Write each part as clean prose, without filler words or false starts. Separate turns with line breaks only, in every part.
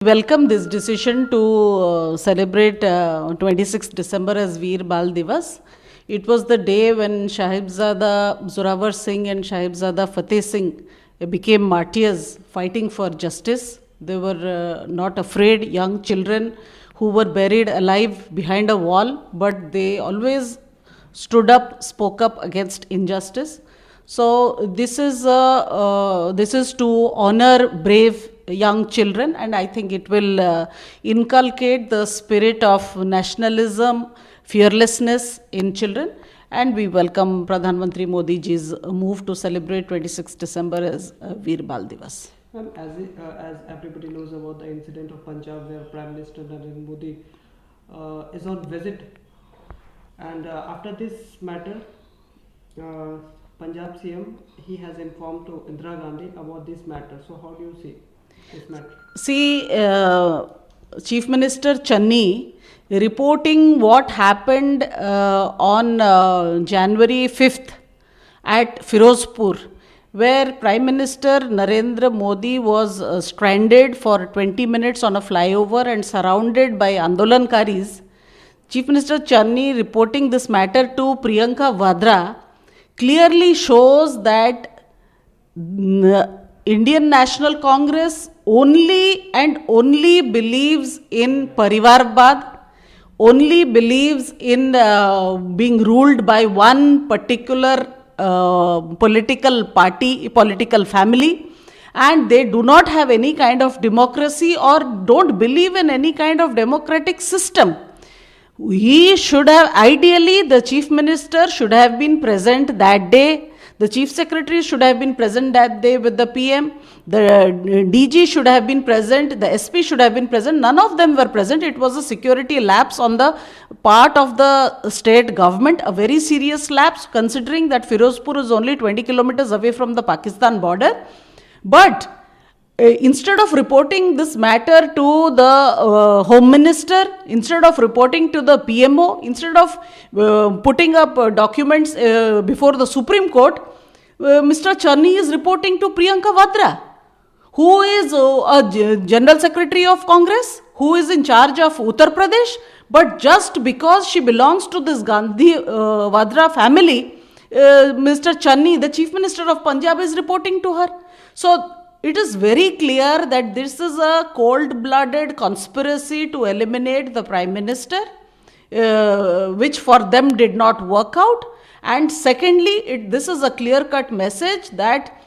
Welcome this decision to celebrate 26th December as Veer Bal Divas. It was the day when Sahibzada Zorawar Singh and Sahibzada Fateh Singh became martyrs fighting for justice. They were not afraid, young children who were buried alive behind a wall, but they always stood up, spoke up against injustice. So this is to honor brave young children, and I think it will inculcate the spirit of nationalism, fearlessness in children. And we welcome Pradhan Mantri Modi ji's move to celebrate 26th December as Veer Bal Divas.
As everybody knows about the incident of Punjab where Prime Minister Narendra Modi is on visit, and after this matter, Punjab CM he has informed to Indira Gandhi about this matter. So how do you see this matter?
See, Chief Minister Channi reporting what happened on January 5th at Firozpur, where Prime Minister Narendra Modi was stranded for 20 minutes on a flyover and surrounded by Andolankaris. Chief Minister Channi reporting this matter to Priyanka Vadra clearly shows that Indian National Congress only and only believes in Parivarvad, only believes in being ruled by one particular political party, political family, and they do not have any kind of democracy or don't believe in any kind of democratic system. He should have, ideally, the Chief Minister should have been present that day. The Chief Secretary should have been present that day with the PM. The DG should have been present. The SP should have been present. None of them were present. It was a security lapse on the part of the state government, a very serious lapse considering that Firozpur is only 20 kilometers away from the Pakistan border. But instead of reporting this matter to the Home Minister, instead of reporting to the PMO, instead of putting up documents before the Supreme Court, Mr. Channi is reporting to Priyanka Vadra, who is a General Secretary of Congress, who is in charge of Uttar Pradesh, but just because she belongs to this Gandhi Vadra family, Mr. Channi, the Chief Minister of Punjab, is reporting to her. So it is very clear that this is a cold-blooded conspiracy to eliminate the Prime Minister, which for them did not work out. And secondly, this is a clear-cut message that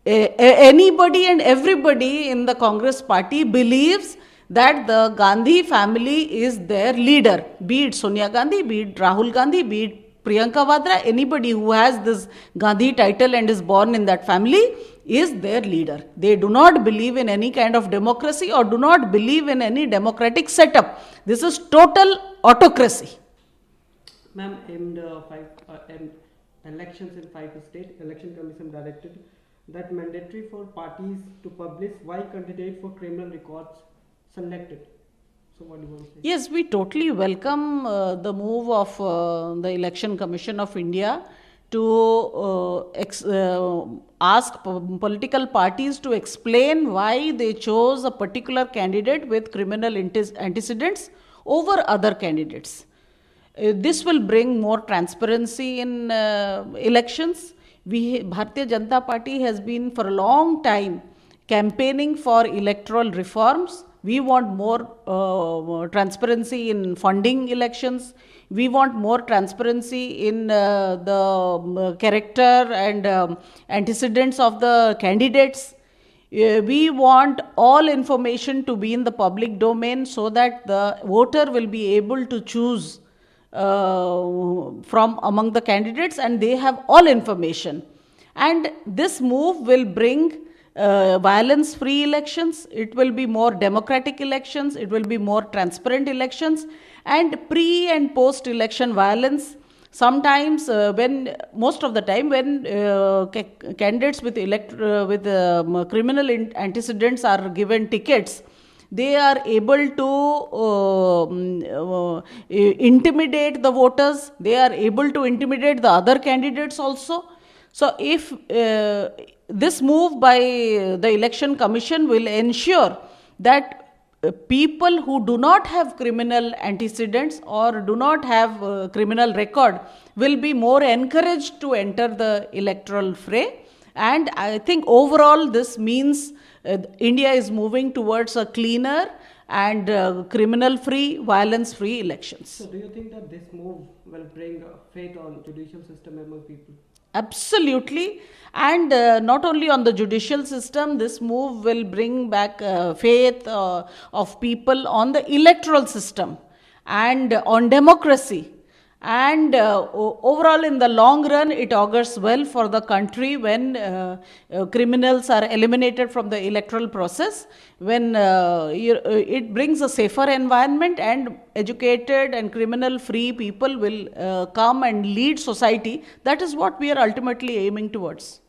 anybody and everybody in the Congress party believes that the Gandhi family is their leader, be it Sonia Gandhi, be it Rahul Gandhi, be it Priyanka Vadra, anybody who has this Gandhi title and is born in that family is their leader. They do not believe in any kind of democracy or do not believe in any democratic setup. This is total autocracy.
Ma'am, in elections in 5 states, Election Commission directed that mandatory for parties to publish why candidate for criminal records selected. So what do you want to say?
Yes, we totally welcome the move of the Election Commission of India to ask political parties to explain why they chose a particular candidate with criminal antecedents over other candidates. This will bring more transparency in elections. Bharatiya Janata Party has been for a long time campaigning for electoral reforms. We want more transparency in funding elections. We want more transparency in the character and antecedents of the candidates. We want all information to be in the public domain so that the voter will be able to choose from among the candidates and they have all information. And this move will bring violence-free elections, it will be more democratic elections, it will be more transparent elections, and pre- and post-election violence. Sometimes, most of the time, when candidates with criminal antecedents are given tickets, they are able to intimidate the voters, they are able to intimidate the other candidates also. So if this move by the Election Commission will ensure that people who do not have criminal antecedents or do not have criminal record will be more encouraged to enter the electoral fray. And I think overall this means India is moving towards a cleaner and criminal free, violence free elections.
So, do you think that this move will bring faith on judicial system among people?
Absolutely. And not only on the judicial system, this move will bring back faith of people on the electoral system and on democracy. And overall, in the long run, it augurs well for the country when criminals are eliminated from the electoral process, when it brings a safer environment, and educated and criminal free people will come and lead society. That is what we are ultimately aiming towards.